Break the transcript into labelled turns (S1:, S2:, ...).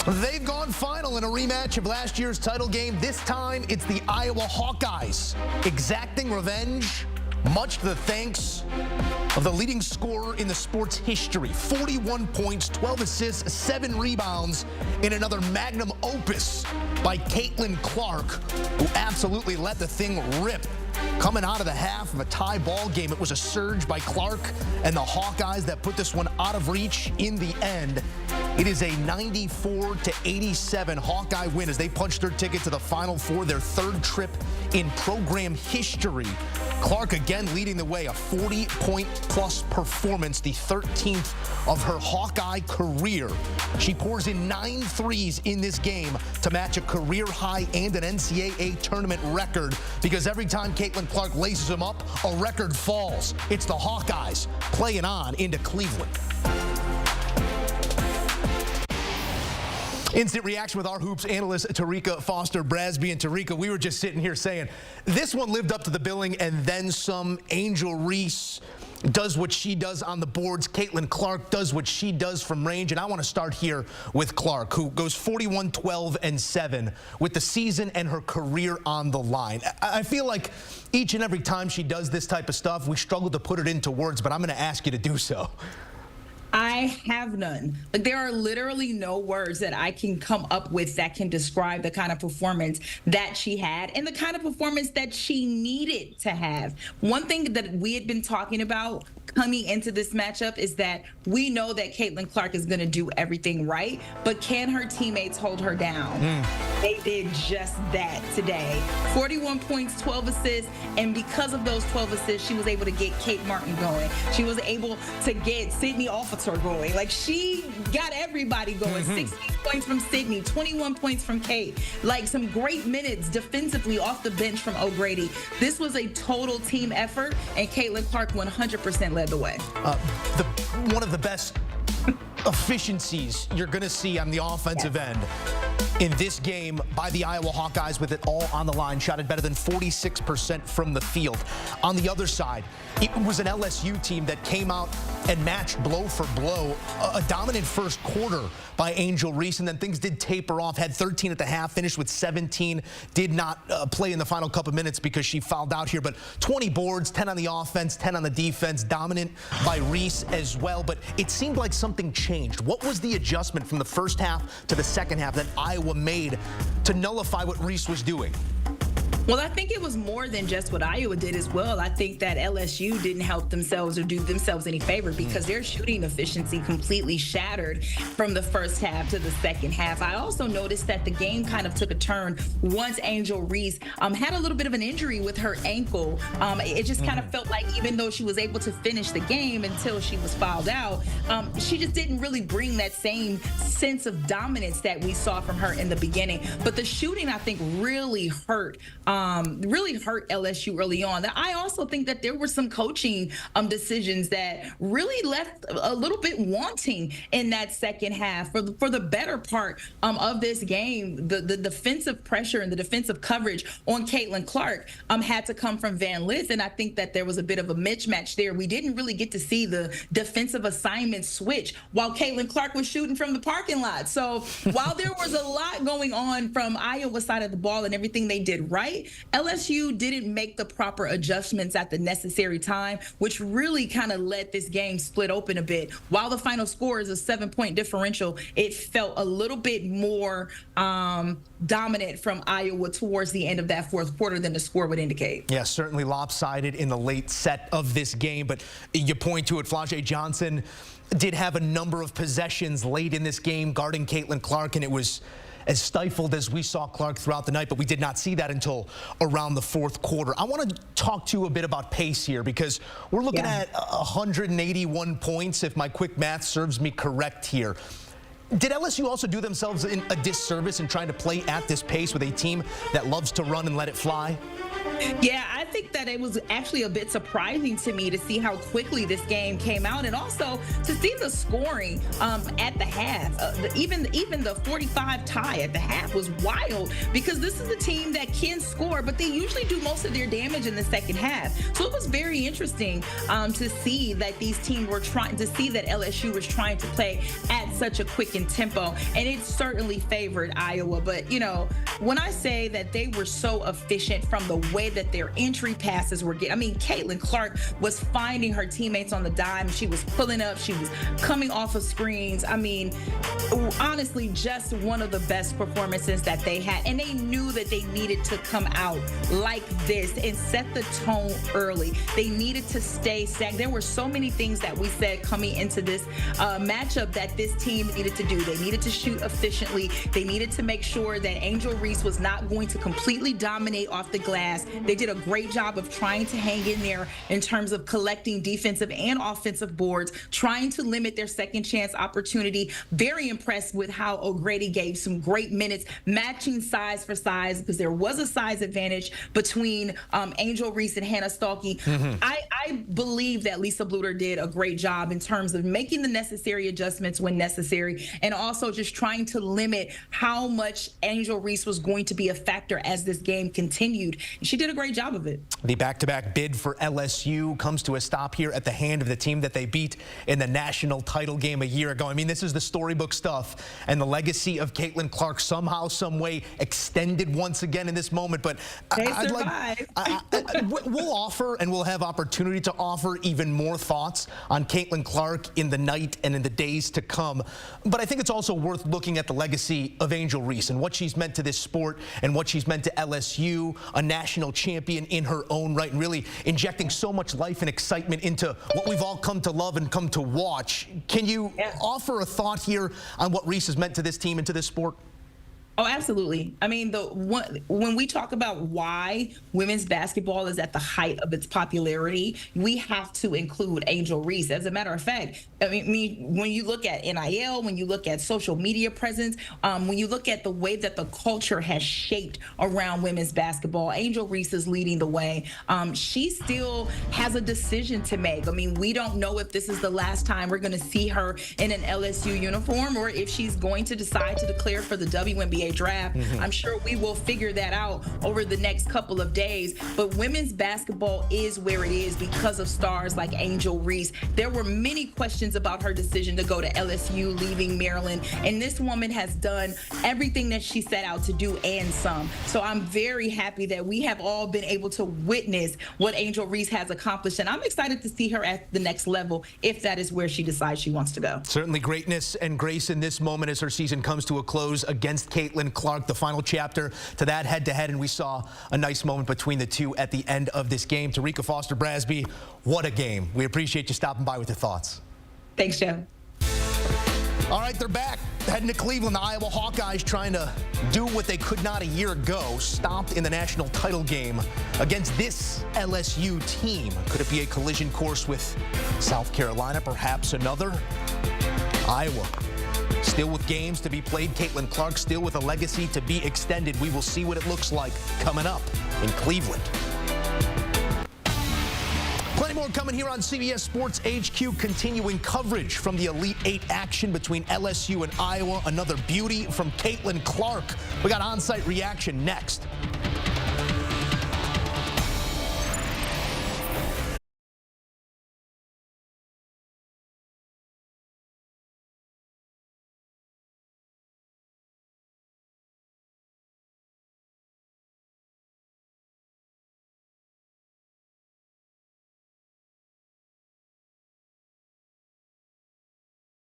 S1: They've gone final in a rematch of last year's title game. This time, it's the Iowa Hawkeyes exacting revenge, much to the thanks of the leading scorer in the sport's history. 41 points, 12 assists, 7 rebounds in another magnum opus by Caitlin Clark, who absolutely let the thing rip. Coming out of the half of a tie ball game, it was a surge by Clark and the Hawkeyes that put this one out of reach in the end. It is a 94-87 Hawkeye win as they punched their ticket to the Final Four, their third trip in program history. Clark again leading the way, a 40-point-plus performance, the 13th of her Hawkeye career. She pours in 9 threes in this game to match a career high and an NCAA tournament record, because every time Caitlin Clark laces them up, a record falls. It's the Hawkeyes playing on into Cleveland. Instant reaction with our Hoops analyst, Tarika Foster-Brasby. And Tarika, we were just sitting here saying, this one lived up to the billing and then some. Angel Reese does what she does on the boards. Caitlin Clark does what she does from range. And I want to start here with Clark, who goes 41, 12, and 7 with the season and her career on the line. I feel like each and every time she does this type of stuff, we struggle to put it into words, but I'm going to ask you to do so.
S2: I have none. Like, there are literally no words that I can come up with that can describe the kind of performance that she had and the kind of performance that she needed to have. One thing that we had been talking about coming into this matchup is that we know that Caitlin Clark is going to do everything right, but can her teammates hold her down? They did just that today. 41 points, 12 assists, and because of those 12 assists, she was able to get Kate Martin going. She was able to get Sydney Officer going. Like, she got everybody going. 16 points from Sydney, 21 points from Kate. Like, some great minutes defensively off the bench from O'Grady. This was a total team effort, and Caitlin Clark 100% led the way.
S1: One of the best efficiencies you're going to see on the offensive end in this game by the Iowa Hawkeyes, with it all on the line. Shot it better than 46% from the field. On the other side, it was an LSU team that came out and matched blow for blow. A dominant first quarter by Angel Reese, and then things did taper off. Had 13 at the half, finished with 17. Did not play in the final couple minutes because she fouled out here. But 20 boards, 10 on the offense, 10 on the defense. Dominant by Reese as well. But it seemed like something changed. What was the adjustment from the first half to the second half that Iowa made to nullify what Reese was doing?
S2: Well, I think it was more than just what Iowa did as well. I think that LSU didn't help themselves or do themselves any favor, because their shooting efficiency completely shattered from the first half to the second half. I also noticed that the game kind of took a turn once Angel Reese had a little bit of an injury with her ankle. It just kind of felt like, even though she was able to finish the game until she was fouled out, she just didn't really bring that same sense of dominance that we saw from her in the beginning. But the shooting, I think, really hurt LSU early on. I also think that there were some coaching decisions that really left a little bit wanting in that second half. For the better part of this game, the defensive pressure and the defensive coverage on Caitlin Clark had to come from Van Lith, and I think that there was a bit of a mismatch there. We didn't really get to see the defensive assignment switch while Caitlin Clark was shooting from the parking lot. So while there was a lot going on from Iowa's side of the ball and everything they did right, LSU didn't make the proper adjustments at the necessary time, which really kind of let this game split open a bit. While the final score is a 7-point differential, it felt a little bit more dominant from Iowa towards the end of that fourth quarter than the score would indicate.
S1: Yeah, certainly lopsided in the late set of this game, but you point to it, Flau'jae Johnson did have a number of possessions late in this game guarding Caitlin Clark, and it was as stifled as we saw Clark throughout the night, but we did not see that until around the fourth quarter. I want to talk to you a bit about pace here, because we're looking at 181 points, if my quick math serves me correct here. Did LSU also do themselves a disservice in trying to play at this pace with a team that loves to run and let it fly?
S2: Yeah, I think that it was actually a bit surprising to me to see how quickly this game came out, and also to see the scoring at the half. Even the 45 tie at the half was wild, because this is a team that can score, but they usually do most of their damage in the second half. So it was very interesting to see that these teams were trying to see that LSU was trying to play at such a quickened tempo, and it certainly favored Iowa. But when I say that they were so efficient from the way that their entry passes were getting, I mean, Caitlin Clark was finding her teammates on the dime. She was pulling up. She was coming off of screens. I mean, honestly, just one of the best performances that they had. And they knew that they needed to come out like this and set the tone early. They needed to stay stagnant. There were so many things that we said coming into this matchup that this team needed to do. They needed to shoot efficiently. They needed to make sure that Angel Reese was not going to completely dominate off the glass. They did a great job of trying to hang in there in terms of collecting defensive and offensive boards, trying to limit their second chance opportunity. Very impressed with how O'Grady gave some great minutes, matching size for size, because there was a size advantage between Angel Reese and Hannah Stalky. I believe that Lisa Bluter did a great job in terms of making the necessary adjustments when necessary, and also just trying to limit how much Angel Reese was going to be a factor as this game continued. And she did a great job of it.
S1: The back-to-back bid for LSU comes to a stop here at the hand of the team that they beat in the national title game a year ago. I mean, this is the storybook stuff, and the legacy of Caitlin Clark somehow, some way extended once again in this moment. But we'll offer, and we'll have opportunity to offer even more thoughts on Caitlin Clark in the night and in the days to come. But I think it's also worth looking at the legacy of Angel Reese and what she's meant to this sport and what she's meant to LSU, a national champion in her own right, and really injecting so much life and excitement into what we've all come to love and come to watch. Can you offer a thought here on what Reese has meant to this team and to this sport?
S2: Oh, absolutely. I mean, when we talk about why women's basketball is at the height of its popularity, we have to include Angel Reese. As a matter of fact, I mean, when you look at NIL, when you look at social media presence, when you look at the way that the culture has shaped around women's basketball, Angel Reese is leading the way. She still has a decision to make. I mean, we don't know if this is the last time we're going to see her in an LSU uniform, or if she's going to decide to declare for the WNBA draft. I'm sure we will figure that out over the next couple of days. But women's basketball is where it is because of stars like Angel Reese. There were many questions about her decision to go to LSU, leaving Maryland, and this woman has done everything that she set out to do and some. So I'm very happy that we have all been able to witness what Angel Reese has accomplished, and I'm excited to see her at the next level if that is where she decides she wants to go.
S1: Certainly greatness and grace in this moment as her season comes to a close against Caitlin Clark, the final chapter to that head-to-head, and we saw a nice moment between the two at the end of this game. Tarika Foster-Brasby, what a game. We appreciate you stopping by with your thoughts.
S2: Thanks, Joe.
S1: All right, they're back. Heading to Cleveland, the Iowa Hawkeyes trying to do what they could not a year ago, stopped in the national title game against this LSU team. Could it be a collision course with South Carolina, perhaps another? Iowa still with games to be played. Caitlin Clark still with a legacy to be extended. We will see what it looks like coming up in Cleveland. Plenty more coming here on CBS Sports HQ, continuing coverage from the Elite Eight action between LSU and Iowa. Another beauty from Caitlin Clark. We got on-site reaction next.